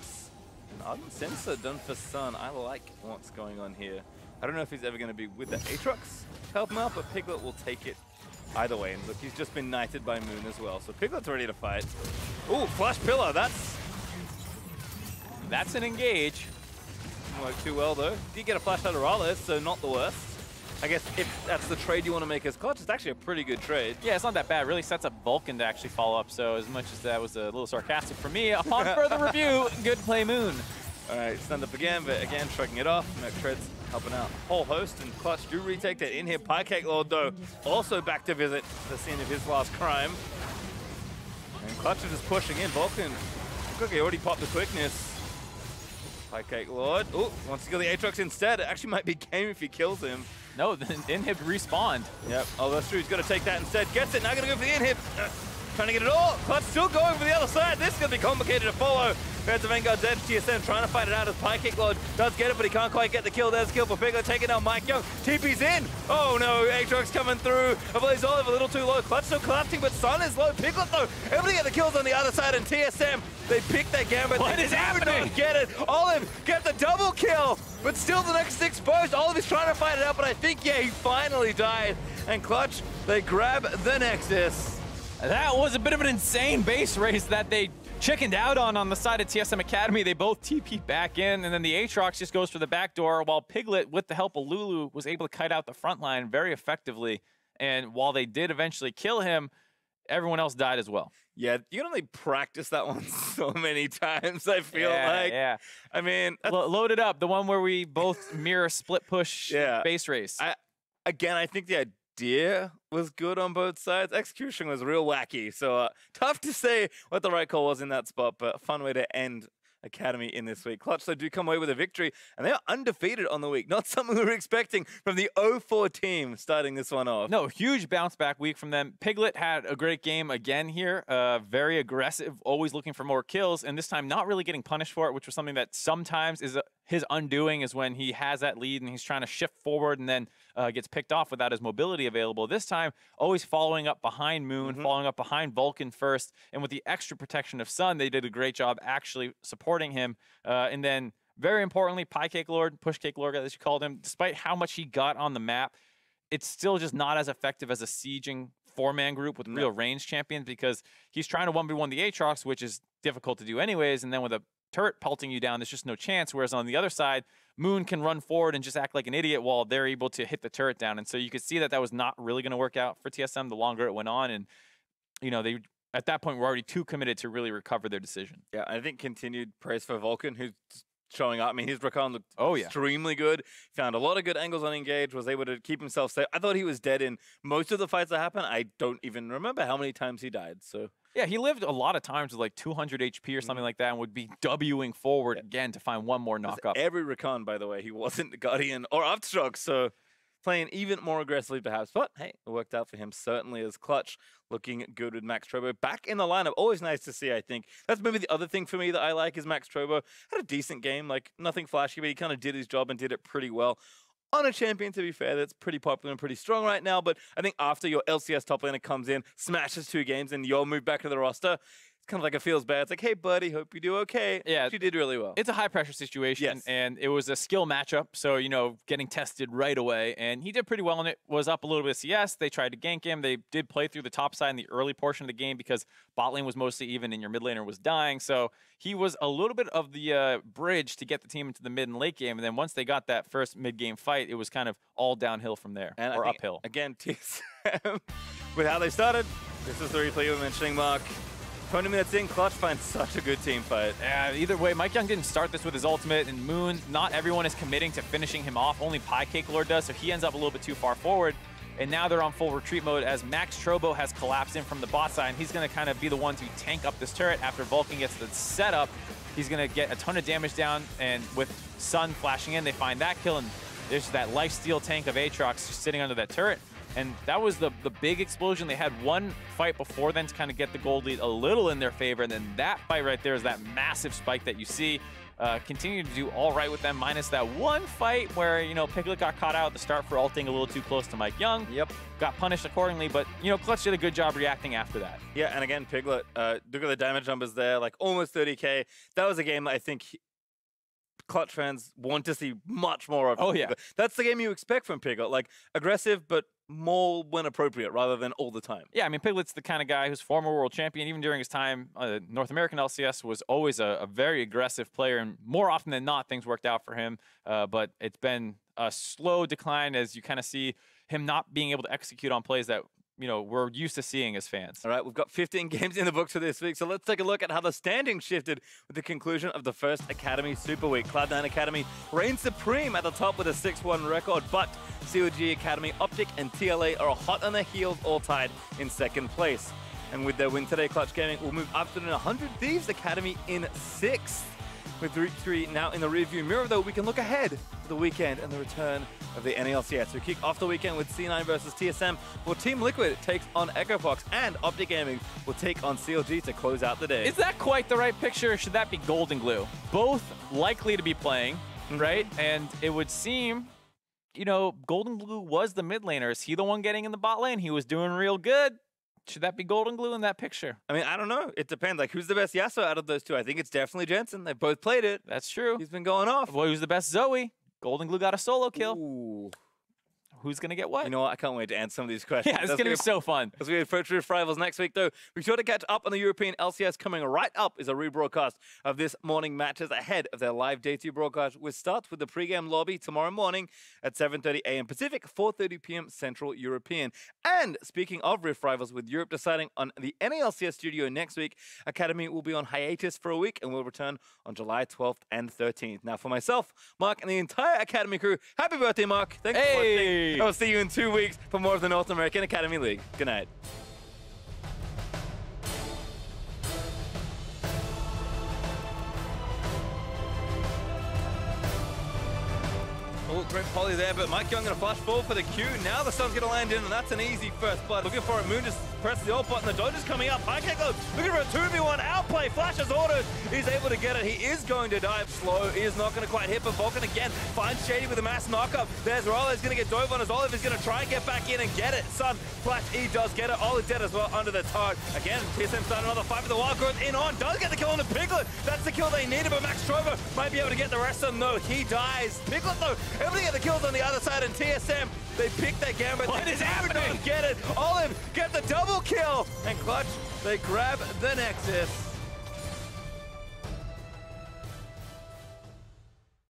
An Ardent Sensor done for Sun. I like what's going on here. I don't know if he's ever going to be with the Aatrox to help him out, but Piglet will take it either way. And look, he's just been knighted by Moon as well, so Piglet's ready to fight. Ooh, Flash Pillar, that's an engage. Didn't work too well though. Did get a flash out of Rallis, so not the worst. I guess if that's the trade you want to make as Clutch, it's actually a pretty good trade. Yeah, it's not that bad. It really sets up Vulcan to actually follow up. So as much as that was a little sarcastic for me, upon further review, good play, Moon. All right, stand up again, but again, shrugging it off. Mac Treads helping out whole host, and Clutch do retake that in here. Piecake Lord, though, also back to visit the scene of his last crime. And Clutch is just pushing in. Vulcan, looks like he already popped the quickness. Piecake Lord, oh, wants to kill the Aatrox instead. It actually might be game if he kills him. No, the inhib respawned. Yep, oh, that's true. He's got to take that instead. Gets it, now gonna go for the inhib. Trying to get it all. Clutch still going for the other side. This is going to be complicated to follow. There's the Vanguard's edge. TSM trying to fight it out as Piecake Lord does get it, but he can't quite get the kill. There's a kill for Piglet, taking down Mike Young. TP's in. Oh no, Aatrox coming through. I believe he's Olive a little too low. Clutch still collapsing, but Sun is low. Piglet though, able to get the kills on the other side, and TSM, they pick their gambit. What is happening? Get it. Olive get the double kill, but still the next exposed. Olive is trying to fight it out, but I think, yeah, he finally died. And Clutch, they grab the Nexus. That was a bit of an insane base race that they chickened out on the side of TSM Academy. They both TP back in, and then the Aatrox just goes for the back door, while Piglet, with the help of Lulu, was able to kite out the front line very effectively. And while they did eventually kill him, everyone else died as well. Yeah, you can only practice that one so many times, I feel like. Yeah. I mean... Load it up, the one where we both mirror split push base race. I think the idea was good on both sides. Execution was real wacky, so tough to say what the right call was in that spot, but a fun way to end Academy in this week. Clutch, they do come away with a victory, and they are undefeated on the week. Not something we were expecting from the 0-4 team starting this one off. No, huge bounce back week from them. Piglet had a great game again here. Very aggressive, always looking for more kills, and this time not really getting punished for it, which was something that sometimes is his undoing, is when he has that lead and he's trying to shift forward and then gets picked off without his mobility available. This time, always following up behind Moon, following up behind Vulcan first, and with the extra protection of Sun, they did a great job actually supporting him. And then, very importantly, Piecake Lord, Pushcake Lord, as you called him, despite how much he got on the map, it's still just not as effective as a sieging four-man group with real range champions, because he's trying to 1v1 the Aatrox, which is difficult to do anyways, and then with a turret pelting you down, there's just no chance. Whereas on the other side, Moon can run forward and just act like an idiot while they're able to hit the turret down. And so you could see that that was not really going to work out for TSM the longer it went on. And, you know, they at that point were already too committed to really recover their decision. Yeah, I think continued praise for Vulcan, who's showing up. I mean, his recon looked extremely good. Found a lot of good angles on engage, was able to keep himself safe. I thought he was dead in most of the fights that happened. I don't even remember how many times he died, so... Yeah, he lived a lot of times with like 200 HP or something like that, and would be Wing forward again to find one more knock up. Every recon, by the way, he wasn't the Guardian or Aftershock, so playing even more aggressively perhaps. But hey, it worked out for him certainly as Clutch, looking good with Max Trobo back in the lineup. Always nice to see, I think. That's maybe the other thing for me that I like is Max Trobo had a decent game, like nothing flashy, but he kind of did his job and did it pretty well. On a champion, to be fair, that's pretty popular and pretty strong right now, but I think after your LCS top laner comes in, smashes 2 games, and you'll move back to the roster, it's kind of like it feels bad. It's like, hey, buddy, hope you do okay. Yeah. You did really well. It's a high-pressure situation, and it was a skill matchup, so, you know, getting tested right away, and he did pretty well in it. Was up a little bit of CS. They tried to gank him. They did play through the top side in the early portion of the game because bot lane was mostly even and your mid laner was dying, so he was a little bit of the bridge to get the team into the mid and late game, and then once they got that first mid-game fight, it was kind of all downhill from there, or uphill. Again, TSM, with how they started, this is the replay you were mentioning, Mark. 20 minutes in, Clutch finds such a good team fight. Yeah, either way, Mike Young didn't start this with his ultimate, and Moon, not everyone is committing to finishing him off. Only Piecake Lord does, so he ends up a little bit too far forward. And now they're on full retreat mode as Max Trobo has collapsed in from the bot side, and he's going to kind of be the one to tank up this turret after Vulcan gets the setup. He's going to get a ton of damage down, and with Sun flashing in, they find that kill, and there's that lifesteal tank of Aatrox just sitting under that turret. And that was the big explosion. They had one fight before then to kind of get the gold lead a little in their favor, and then that fight right there is that massive spike that you see. Continue to do all right with them, minus that one fight where, you know, Piglet got caught out at the start for ulting a little too close to Mike Young. Yep. Got punished accordingly, but, you know, Clutch did a good job reacting after that. Yeah, and again, Piglet, look at the damage numbers there, like almost 30k. That was a game that I think Clutch fans want to see much more of. Oh, yeah. That's the game you expect from Piglet, like aggressive, but more when appropriate rather than all the time. Yeah, I mean, Piglet's the kind of guy who's former world champion. Even during his time, North American LCS was always a very aggressive player, and more often than not, things worked out for him. But it's been a slow decline as you kind of see him not being able to execute on plays that we're used to seeing as fans. All right, we've got 15 games in the books for this week, so let's take a look at how the standings shifted with the conclusion of the first Academy Super Week. Cloud9 Academy reigns supreme at the top with a 6-1 record, but COG Academy, Optic, and TLA are hot on their heels, all tied in second place. And with their win today, Clutch Gaming will move up to the 100 Thieves Academy in 6th. With Route 3 now in the rearview mirror, though, we can look ahead to the weekend and the return of the NALCS. We kick off the weekend with C9 versus TSM, while Team Liquid takes on EchoFox, and Optic Gaming will take on CLG to close out the day. Is that quite the right picture, or should that be Golden Glue? Both likely to be playing, right? And it would seem, Golden Glue was the mid laner. Is he the one getting in the bot lane? He was doing real good. Should that be Golden Glue in that picture? I mean, I don't know. It depends. Like, who's the best Yasuo out of those two? I think it's definitely Jensen. They both played it. That's true. He's been going off. Well, who's the best Zoe? Golden Glue got a solo kill. Ooh. Who's going to get what? You know what? I can't wait to answer some of these questions. Yeah, it's going to be so fun. As we approach Rift Rivals next week, though, be sure to catch up on the European LCS. Coming right up is a rebroadcast of this morning matches ahead of their live Day 2 broadcast, which starts with the pregame lobby tomorrow morning at 7:30 a.m. Pacific, 4:30 p.m. Central European. And speaking of Rift Rivals, with Europe deciding on the NALCS studio next week, Academy will be on hiatus for a week and will return on July 12th and 13th. Now, for myself, Mark, and the entire Academy crew, happy birthday, Mark. Thanks for watching. I'll see you in 2 weeks for more of the North American Academy League. Good night. Oh, great poly there, but Mike Young going to flash forward for the Q. Now the sun's going to land in, and that's an easy first blood. Looking for it. Moon just presses the ult button. The dodge is coming up. High kick goes. Looking for a 2v1 outplay. Flashes autos. He's able to get it. He is going to dive slow. He is not going to quite hit, but Vulcan again finds Shady with a mass knockup. There's Rollo. He's going to get dove on as Olive is going to try and get back in and get it. Sun Flash, he does get it. Olive dead as well under the target. Again, TSM starting another fight with the Wild Growth in on. Does get the kill on the Piglet. That's the kill they needed, but Max Trover might be able to get the rest of them. No, he dies. Piglet, though, able to get the kills on the other side, and TSM, they pick their gambit. What is happening? Get it. Olive get the double kill, and Clutch, they grab the Nexus.